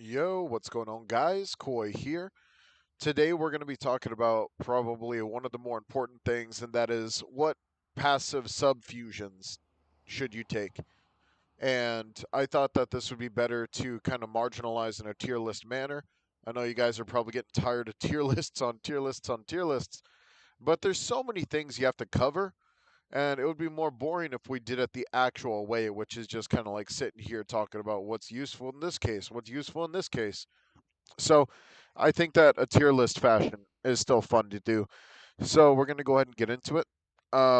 Yo, what's going on, guys? Koi here. Today we're going to be talking about probably one of the more important things, and that is what passive subfusions should you take. And I thought that this would be better to kind of marginalize in a tier list manner. I know you guys are probably getting tired of tier lists on tier lists on tier lists, but there's so many things you have to cover, and it would be more boring if we did it the actual way, which is just kind of like sitting here talking about what's useful in this case, what's useful in this case. So I think that a tier list fashion is still fun to do. So we're going to go ahead and get into it.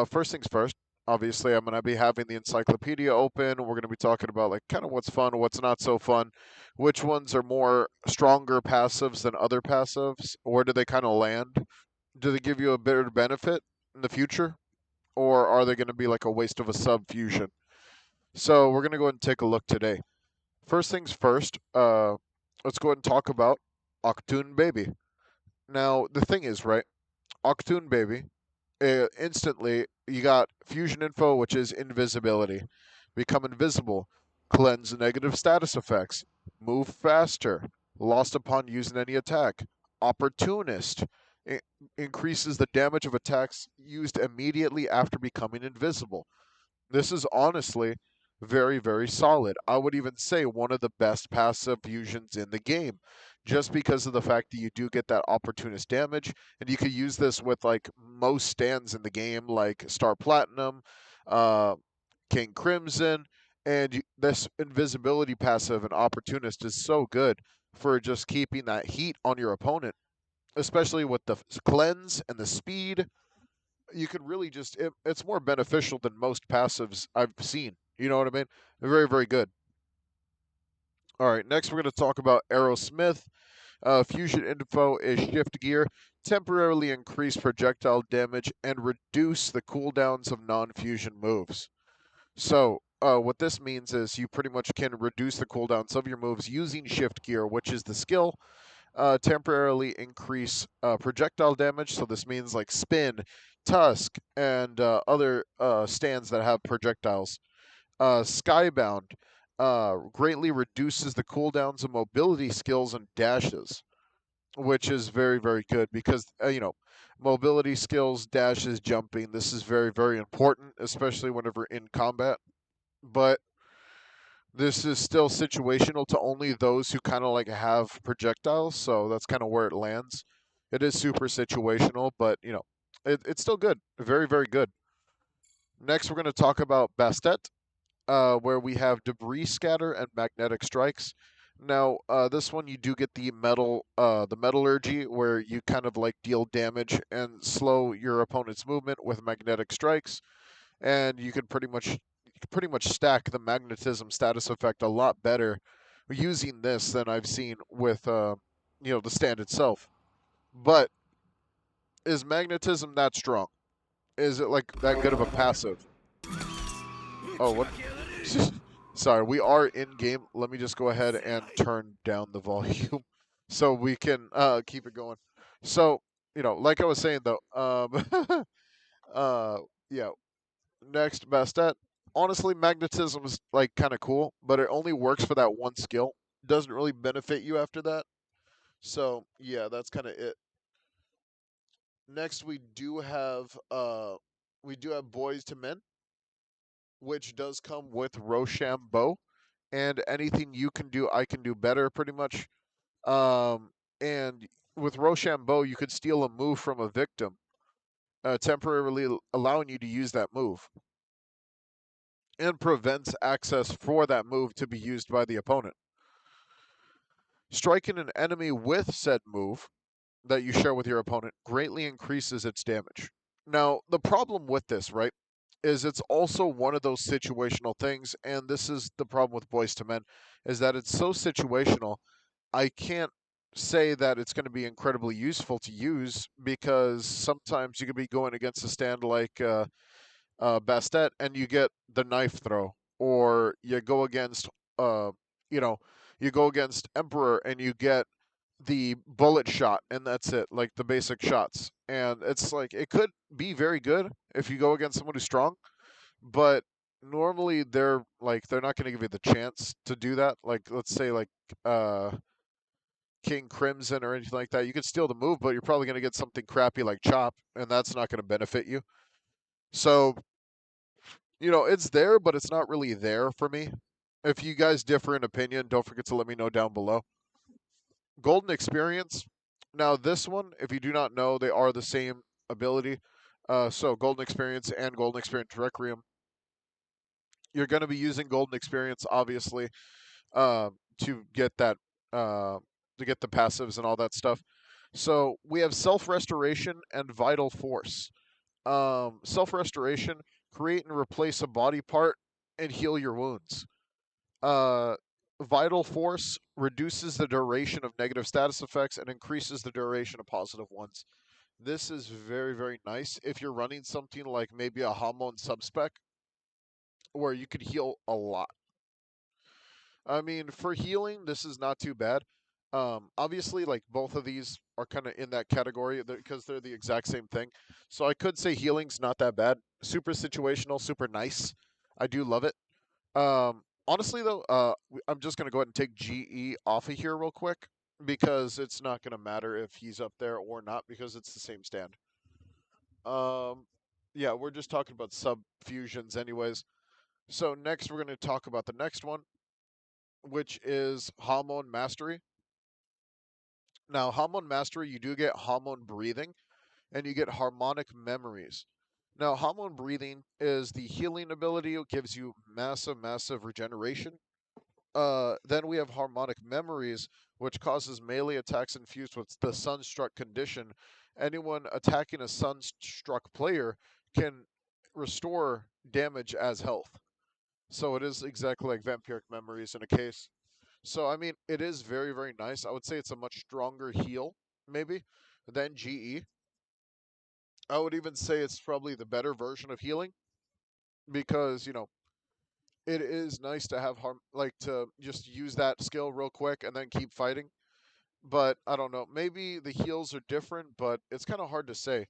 First things first, obviously, I'm going to be having the encyclopedia open. We're going to be talking about like kind of what's fun, what's not so fun, which ones are more stronger passives than other passives. Where do they kind of land? Do they give you a better benefit in the future? Or are they going to be like a waste of a sub fusion? So we're going to go ahead and take a look today. First things first, let's go ahead and talk about Octune Baby. Now, the thing is, right, Octune Baby, instantly, you got fusion info, which is invisibility. Become invisible, cleanse negative status effects, move faster, lost upon using any attack, opportunist, i- increases the damage of attacks used immediately after becoming invisible. This is honestly very, very solid. I would even say one of the best passive fusions in the game, just because of the fact that you do get that opportunist damage, and you could use this with like most stands in the game, like Star Platinum, uh, King Crimson, and this invisibility passive and opportunist is so good for just keeping that heat on your opponent, especially with the cleanse and the speed. You can really just it's more beneficial than most passives I've seen. You know what I mean? They're very, very good. All right, next we're going to talk about Aerosmith. Fusion info is shift gear, temporarily increase projectile damage, and reduce the cooldowns of non-fusion moves. So, what this means is you pretty much can reduce the cooldowns of your moves using shift gear, which is the skill, temporarily increase projectile damage. So this means like spin, tusk, and other stands that have projectiles. Skybound greatly reduces the cooldowns of mobility skills and dashes, which is very, very good because mobility skills, dashes, jumping. This is very, very important, especially whenever in combat. But this is still situational to only those who kind of like have projectiles, so that's kind of where it lands. It is super situational, but it's still good. Very, very good. Next, we're going to talk about Bastet, where we have debris scatter and magnetic strikes. Now, this one you do get the metallurgy, where you kind of like deal damage and slow your opponent's movement with magnetic strikes, and you can pretty much stack the magnetism status effect a lot better using this than I've seen with the stand itself. But is magnetism that strong? Is it like that good of a passive? Oh, what? Sorry, we are in game. Let me just go ahead and turn down the volume so we can keep it going. So, like I was saying though, uh, yeah, next best at. Honestly, magnetism is like kind of cool, but it only works for that one skill. Doesn't really benefit you after that. So yeah, that's kind of it. Next, we do have Boys to Men, which does come with Rochambeau, and anything you can do, I can do better, pretty much. And with Rochambeau, you could steal a move from a victim, temporarily allowing you to use that move, and prevents access for that move to be used by the opponent. Striking an enemy with said move that you share with your opponent greatly increases its damage. Now, the problem with this, right, is it's also one of those situational things, and this is the problem with Boys to Men, is that it's so situational. I can't say that it's going to be incredibly useful to use because sometimes you could be going against a stand like Bastet and you get the knife throw, or you go against you know you go against Emperor and you get the bullet shot, and that's it, like the basic shots. And it's like it could be very good if you go against someone who's strong, but normally they're not going to give you the chance to do that. Like let's say like uh King Crimson or anything like that. You could steal the move, but you're probably going to get something crappy like Chop, and that's not going to benefit you. So, it's there, but it's not really there for me. If you guys differ in opinion, don't forget to let me know down below. Golden Experience. Now, this one, if you do not know, they are the same ability. So, Golden Experience and Golden Experience Requiem. You're going to be using Golden Experience, obviously, to get that, to get the passives and all that stuff. So, we have Self Restoration and Vital Force. Self Restoration, create and replace a body part and heal your wounds. Uh, Vital Force reduces the duration of negative status effects and increases the duration of positive ones. This is very, very nice if you're running something like maybe a Hamon subspec where you could heal a lot. I mean, for healing, this is not too bad. Obviously, like both of these are kind of in that category because they're the exact same thing. So I could say healing's not that bad. Super situational, super nice. I do love it. Honestly, though, I'm just gonna go ahead and take GE off of here real quick because it's not gonna matter if he's up there or not because it's the same stand. Um, yeah, we're just talking about sub fusions, anyways. So next, we're gonna talk about the next one, which is Hamon Mastery. Now, Hamon Mastery, you do get Hamon Breathing, and you get Harmonic Memories. Now, Hamon Breathing is the healing ability. It gives you massive, massive regeneration. Then we have Harmonic Memories, which causes melee attacks infused with the Sunstruck condition. Anyone attacking a Sunstruck player can restore damage as health. So it is exactly like Vampiric Memories in a case. So, I mean, it is very, very nice. I would say it's a much stronger heal, maybe, than GE. I would even say it's probably the better version of healing because, it is nice to have like to just use that skill real quick and then keep fighting. But I don't know, maybe the heals are different, but it's kind of hard to say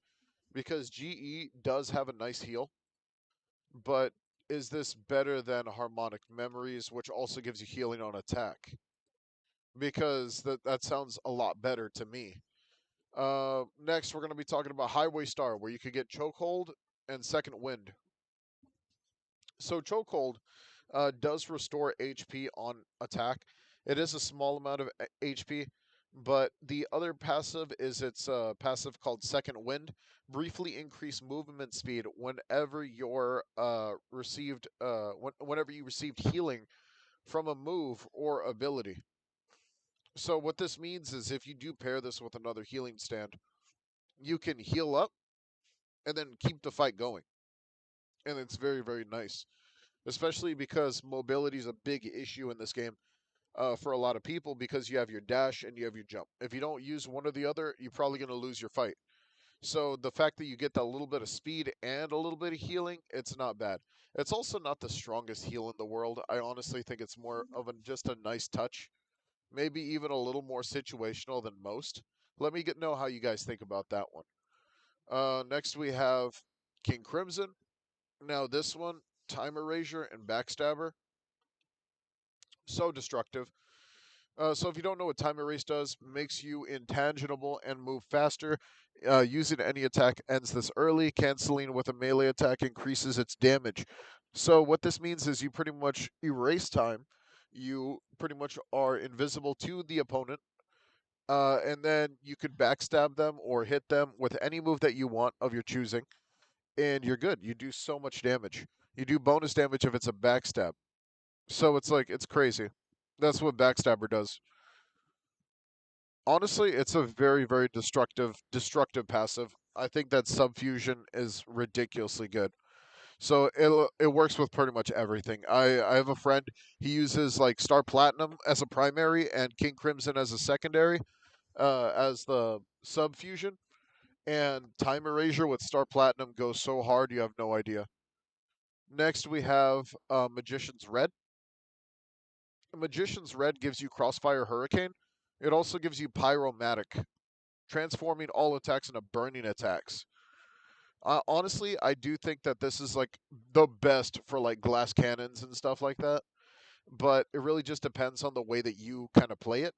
because GE does have a nice heal, but is this better than Harmonic Memories, which also gives you healing on attack? Because that sounds a lot better to me. Next, we're going to be talking about Highway Star, where you could get Chokehold and Second Wind. So Chokehold does restore HP on attack. It is a small amount of HP, but the other passive is its passive called Second Wind. Briefly increase movement speed whenever whenever you received healing from a move or ability. So what this means is if you do pair this with another healing stand, you can heal up and then keep the fight going. And it's very, very nice, especially because mobility is a big issue in this game for a lot of people because you have your dash and you have your jump. If you don't use one or the other, you're probably going to lose your fight. So the fact that you get that little bit of speed and a little bit of healing, it's not bad. It's also not the strongest heal in the world. I honestly think it's more of just a nice touch, maybe even a little more situational than most. Let me know how you guys think about that one. Next we have King Crimson. Now this one, Time Erasure and Backstabber, so destructive. So if you don't know what Time Erase does, makes you intangible and move faster. Using any attack ends this early. Canceling with a melee attack increases its damage. So what this means is you pretty much erase time. You pretty much are invisible to the opponent. And then you could backstab them or hit them with any move that you want of your choosing. And you're good. You do so much damage. You do bonus damage if it's a backstab. So it's like, it's crazy. That's what Backstabber does. Honestly, it's a very, very destructive passive. I think that Subfusion is ridiculously good. So it works with pretty much everything. I have a friend, he uses like Star Platinum as a primary and King Crimson as a secondary, as the Subfusion. And Time Erasure with Star Platinum goes so hard you have no idea. Next we have Magician's Red. Magician's Red gives you Crossfire Hurricane. It also gives you Pyromatic, transforming all attacks into burning attacks. Honestly, I do think that this is like the best for like glass cannons and stuff like that. But it really just depends on the way that you kind of play it.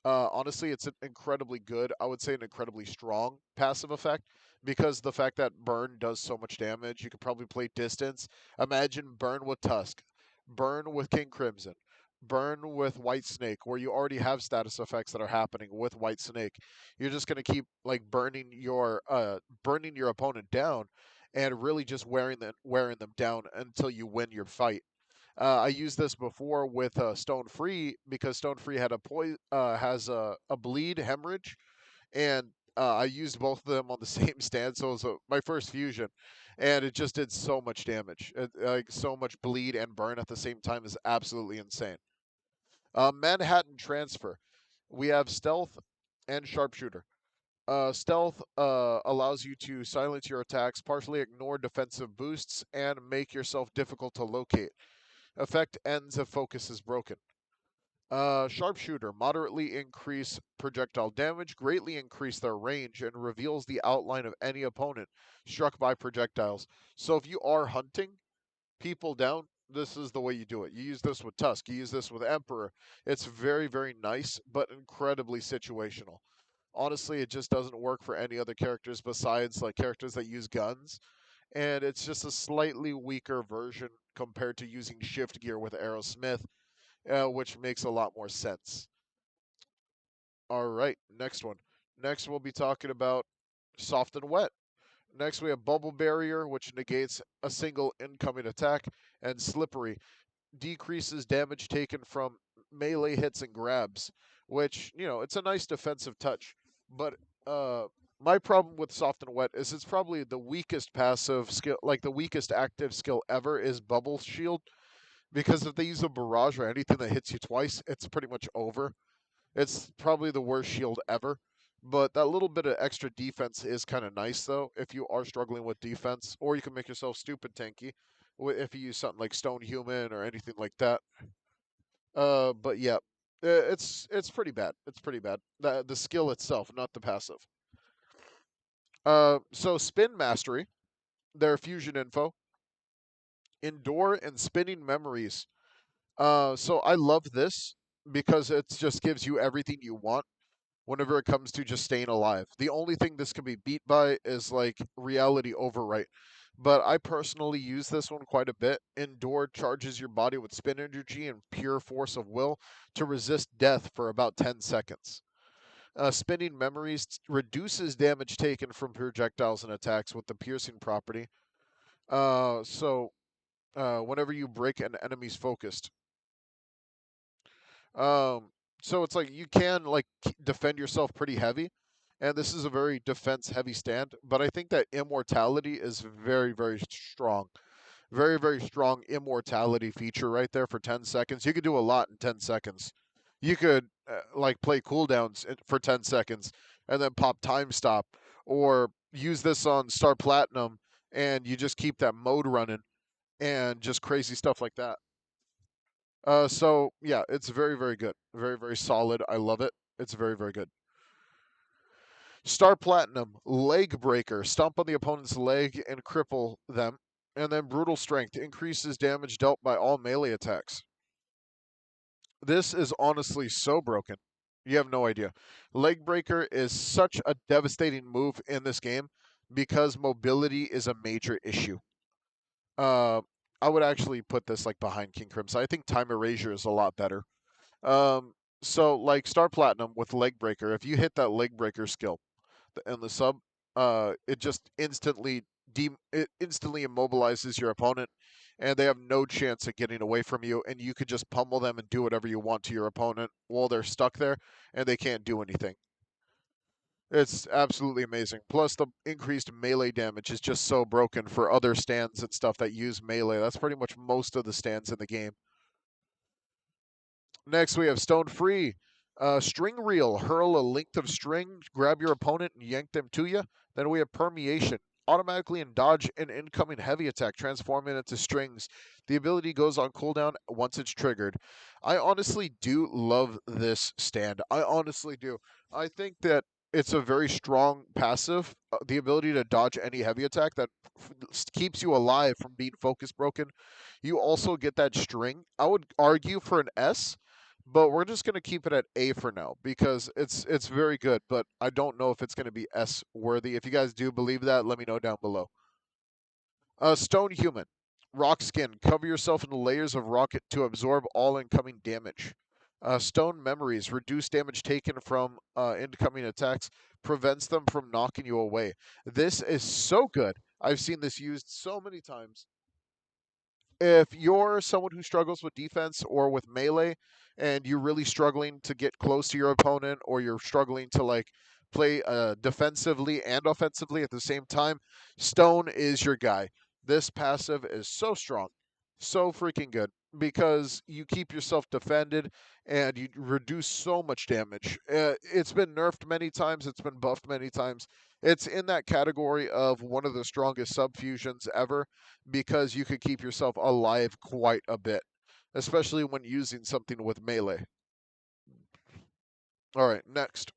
Honestly, it's an incredibly good, I would say an incredibly strong passive effect because the fact that burn does so much damage. You could probably play distance. Imagine burn with Tusk, burn with King Crimson, burn with White Snake, where you already have status effects that are happening with White Snake. You're just gonna keep like burning your opponent down, and really just wearing them down until you win your fight. I used this before with Stone Free because Stone Free had has a bleed hemorrhage, and I used both of them on the same stand. So it was my first fusion, and it just did so much damage. Like so much bleed and burn at the same time is absolutely insane. Manhattan Transfer. We have Stealth and Sharpshooter. Stealth allows you to silence your attacks, partially ignore defensive boosts, and make yourself difficult to locate. Effect ends if focus is broken. Sharpshooter, moderately increase projectile damage, greatly increase their range, and reveals the outline of any opponent struck by projectiles. So if you are hunting people down, this is the way you do it. You use this with Tusk, you use this with Emperor. It's very, very nice, but incredibly situational. Honestly, it just doesn't work for any other characters besides like characters that use guns, and it's just a slightly weaker version compared to using shift gear with Aerosmith, which makes a lot more sense. All right, next one. Next, we'll be talking about soft and wet. Next, we have bubble barrier, which negates a single incoming attack, and slippery decreases damage taken from melee hits and grabs, which it's a nice defensive touch. But my problem with soft and wet is it's probably the weakest passive skill, like the weakest active skill ever is bubble shield, because if they use a barrage or anything that hits you twice, it's pretty much over. It's probably the worst shield ever. But that little bit of extra defense is kind of nice, though, if you are struggling with defense, or you can make yourself stupid tanky if you use something like Stone Human or anything like that. But yeah, it's pretty bad. It's pretty bad. The skill itself, not the passive. So Spin Mastery, their fusion info, Endure and Spinning Memories. So I love this because it just gives you everything you want whenever it comes to just staying alive. The only thing this can be beat by is like reality overwrite. But I personally use this one quite a bit. Endure charges your body with spin energy and pure force of will to resist death for about 10 seconds. Spinning memories reduces damage taken from projectiles and attacks with the piercing property. Whenever you break an enemy's focused, Um, so it's like you can like defend yourself pretty heavy, and this is a very defense heavy stand. But I think that immortality is very very strong, very very strong immortality feature right there for 10 seconds. You could do a lot in 10 seconds. You could like play cooldowns for 10 seconds and then pop time stop, or use this on Star Platinum and you just keep that mode running and just crazy stuff like that. So yeah, it's very, very good. Very, very solid. I love it. It's very, very good. Star Platinum, Leg Breaker. Stomp on the opponent's leg and cripple them. And then Brutal Strength increases damage dealt by all melee attacks. This is honestly so broken. You have no idea. Leg Breaker is such a devastating move in this game because mobility is a major issue. Uh, I would actually put this like behind King Crimson. I think Time Erasure is a lot better. So like Star Platinum with Leg Breaker, if you hit that Leg Breaker skill and the sub, it just it instantly immobilizes your opponent, and they have no chance of getting away from you, and you could just pummel them and do whatever you want to your opponent while they're stuck there, and they can't do anything. It's absolutely amazing. Plus, the increased melee damage is just so broken for other stands and stuff that use melee. That's pretty much most of the stands in the game. Next, we have Stone Free. String Reel. Hurl a length of string, grab your opponent, and yank them to you. Then we have Permeation. Automatically and dodge an incoming heavy attack, transform it into strings. The ability goes on cooldown once it's triggered. I honestly do love this stand. I honestly do. I think that it's a very strong passive. The ability to dodge any heavy attack that keeps you alive from being focus broken. You also get that string. I would argue for an S, but we're just gonna keep it at A for now because it's very good, but I don't know if it's gonna be S worthy. If you guys do believe that, let me know down below. Stone Human. Rock Skin. Cover yourself in layers of rock to absorb all incoming damage. Stone Memories. Reduce damage taken from incoming attacks. Prevents them from knocking you away. This is so good. I've seen this used so many times. If you're someone who struggles with defense or with melee and you're really struggling to get close to your opponent, or you're struggling to like play defensively and offensively at the same time, Stone is your guy. This passive is so strong, so freaking good, because you keep yourself defended and you reduce so much damage. It's been nerfed many times, it's been buffed many times. It's in that category of one of the strongest subfusions ever, because you could keep yourself alive quite a bit, especially when using something with melee. All right, next.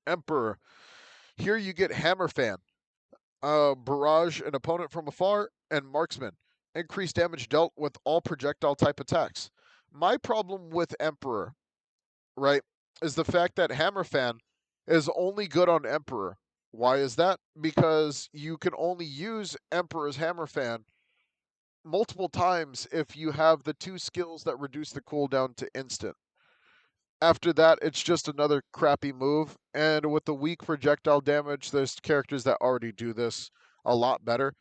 Emperor. Here you get Hammer Fan, barrage an opponent from afar, and Marksman. Increase damage dealt with all projectile type attacks. My problem with Emperor, right, is the fact that Hammer Fan is only good on Emperor. Why is that? Because you can only use Emperor's Hammer Fan multiple times if you have the two skills that reduce the cooldown to instant. After that, it's just another crappy move. And with the weak projectile damage, there's characters that already do this a lot better.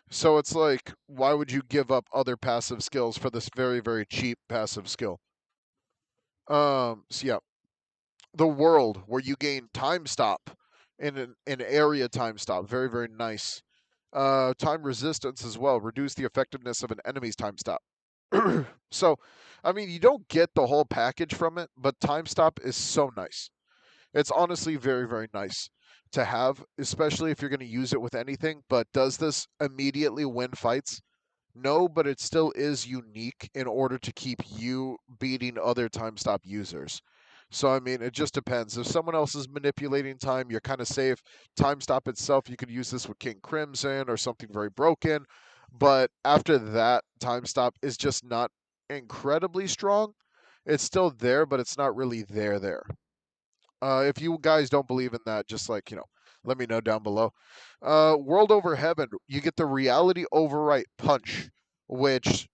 So it's like, why would you give up other passive skills for this very, very cheap passive skill? So yeah, the world where you gain time stop in an area time stop, very, very nice. Time resistance as well, reduce the effectiveness of an enemy's time stop. So, I mean, you don't get the whole package from it, but time stop is so nice. It's honestly very, very nice to have, especially if you're going to use it with anything. But does this immediately win fights? No, but it still is unique in order to keep you beating other time stop users. So, I mean, it just depends. If someone else is manipulating time, you're kind of safe. Time stop itself, you could use this with King Crimson or something very broken. But after that, time stop is just not incredibly strong. It's still there, but it's not really there. If you guys don't believe in that, just like, let me know down below. World Over Heaven, you get the Reality Overwrite Punch, which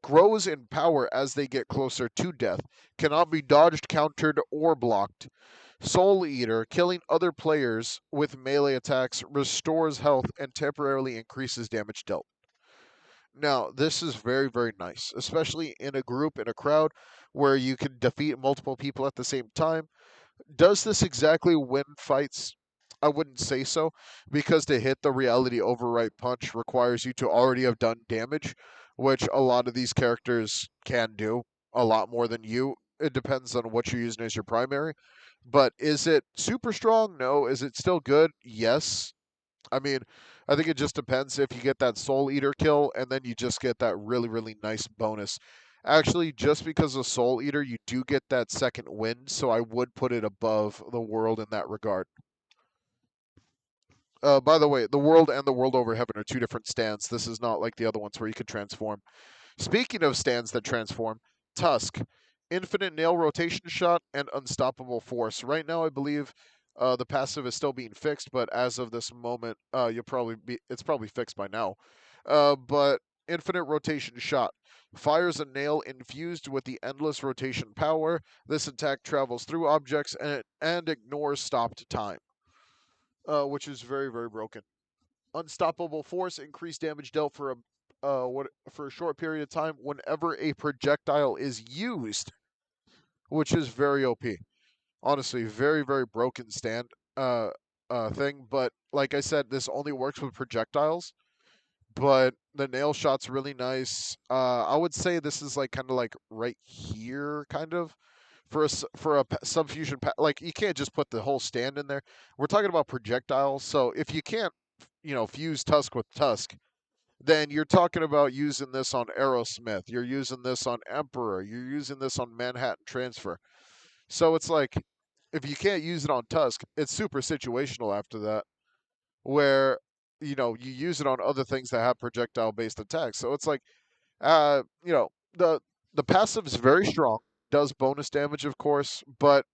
grows in power as they get closer to death, cannot be dodged, countered, or blocked. Soul Eater, killing other players with melee attacks, restores health and temporarily increases damage dealt. Now, this is very, very nice, especially in a group, in a crowd, where you can defeat multiple people at the same time. Does this exactly win fights? I wouldn't say so, because to hit the Reality Overwrite Punch requires you to already have done damage, which a lot of these characters can do a lot more than you. It depends on what you're using as your primary. But is it super strong? No. Is it still good? Yes. I mean, I think it just depends if you get that Soul Eater kill and then you just get that really, really nice bonus. Actually, just because of Soul Eater, you do get that second wind, so I would put it above the world in that regard. By the way, the world and the world over heaven are two different stands. This is not like the other ones where you could transform. Speaking of stands that transform, Tusk, infinite nail rotation shot, and unstoppable force. Right now, I believe the passive is still being fixed, but as of this moment, it's probably fixed by now. But infinite rotation shot fires a nail infused with the endless rotation power. This attack travels through objects and ignores stopped time, which is very, very broken. Unstoppable force, increased damage dealt for a short period of time whenever a projectile is used, which is very OP. Honestly, very, very broken stand thing. But like I said, this only works with projectiles. But the nail shot's really nice. I would say this is like kind of like right here, kind of for a subfusion. Like you can't just put the whole stand in there. We're talking about projectiles, so if you can't, fuse Tusk with Tusk, then you're talking about using this on Aerosmith. You're using this on Emperor. You're using this on Manhattan Transfer. So it's like, if you can't use it on Tusk, it's super situational after that, where you use it on other things that have projectile based attacks. So it's like, the The passive is very strong, does bonus damage, of course, but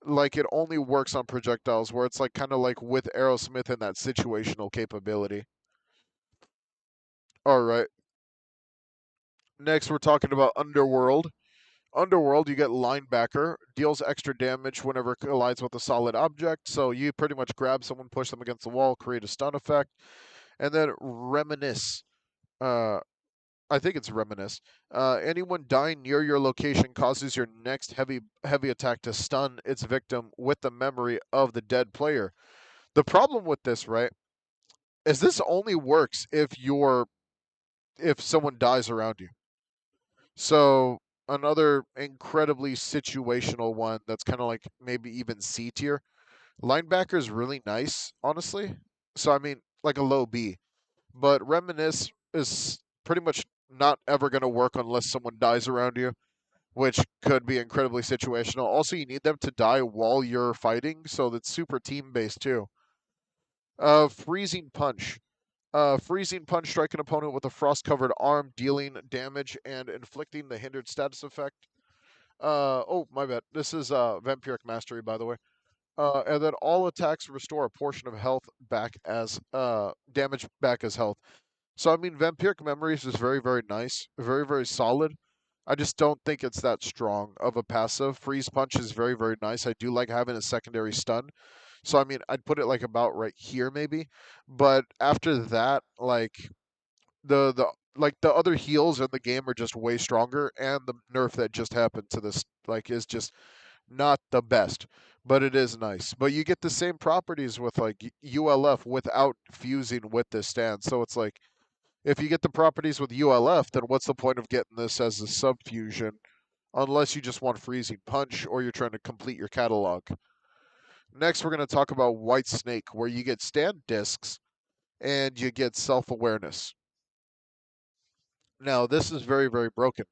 like it only works on projectiles, where it's like kind of like with Aerosmith and that situational capability. All right. Next, we're talking about Underworld. Underworld, you get linebacker, deals extra damage whenever it collides with a solid object. So you pretty much grab someone, push them against the wall, create a stun effect, and then reminisce. Uh, I think it's reminisce. Anyone dying near your location causes your next heavy attack to stun its victim with the memory of the dead player. The problem with this, right, is this only works if someone dies around you. So another incredibly situational one that's kind of like maybe even C tier. Linebacker is really nice, honestly. So I mean, like a low B. But reminisce is pretty much not ever going to work unless someone dies around you, which could be incredibly situational. Also, you need them to die while you're fighting, so that's super team based too. Freezing punch. Freezing punch, strike an opponent with a frost-covered arm, dealing damage and inflicting the hindered status effect. Oh, my bad. This is Vampiric Mastery, by the way. And then all attacks restore a portion of health back as damage back as health. So I mean, Vampiric Memories is very, very nice, very, very solid. I just don't think it's that strong of a passive. Freeze Punch is very, very nice. I do like having a secondary stun. So I mean, I'd put it like about right here maybe. But after that, like the like the other heals in the game are just way stronger, and the nerf that just happened to this like is just not the best, but it is nice. But you get the same properties with like ULF without fusing with this stand. So it's like if you get the properties with ULF, then what's the point of getting this as a subfusion unless you just want freezing punch or you're trying to complete your catalog. Next, we're going to talk about White Snake, where you get stand discs and you get self-awareness. Now, this is very, very broken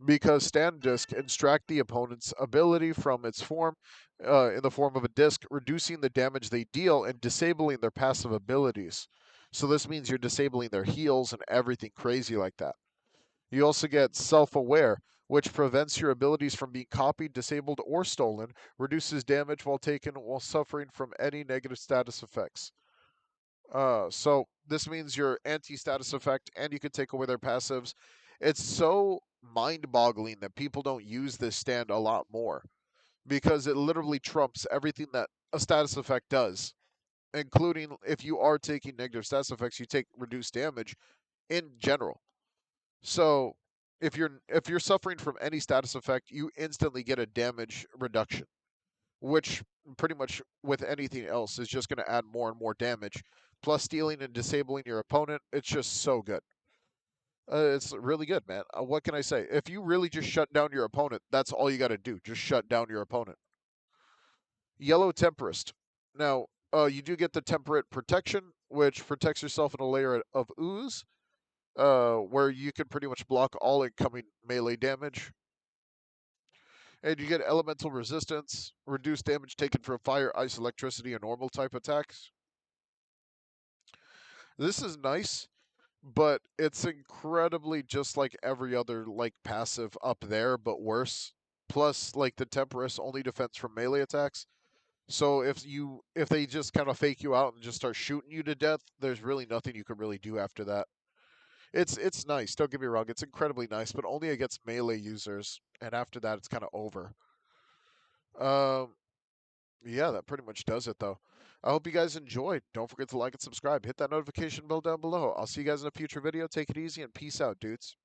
because stand disc extract the opponent's ability from its form in the form of a disc, reducing the damage they deal and disabling their passive abilities. So this means you're disabling their heals and everything crazy like that. You also get self-aware, which prevents your abilities from being copied, disabled, or stolen, reduces damage while taken while suffering from any negative status effects. So this means your anti-status effect, and you can take away their passives. It's so mind-boggling that people don't use this stand a lot more because it literally trumps everything that a status effect does, including if you are taking negative status effects, you take reduced damage in general. So if you're suffering from any status effect, you instantly get a damage reduction, which pretty much with anything else is just going to add more and more damage. Plus, stealing and disabling your opponent, it's just so good. It's really good, man. What can I say? If you really just shut down your opponent, that's all you got to do. Just shut down your opponent. Yellow Tempest. Now, you do get the Temperate Protection, which protects yourself in a layer of ooze, where you can pretty much block all incoming melee damage. And you get Elemental Resistance, reduced damage taken from fire, ice, electricity, and normal type attacks. This is nice, but it's incredibly just like every other like passive up there, but worse. Plus, like the Temperance only defends from melee attacks. So if they just kind of fake you out and just start shooting you to death, there's really nothing you can really do after that. It's nice. Don't get me wrong. It's incredibly nice, but only against melee users. And after that, it's kind of over. Um, yeah, that pretty much does it though. I hope you guys enjoyed. Don't forget to like and subscribe. Hit that notification bell down below. I'll see you guys in a future video. Take it easy and peace out, dudes.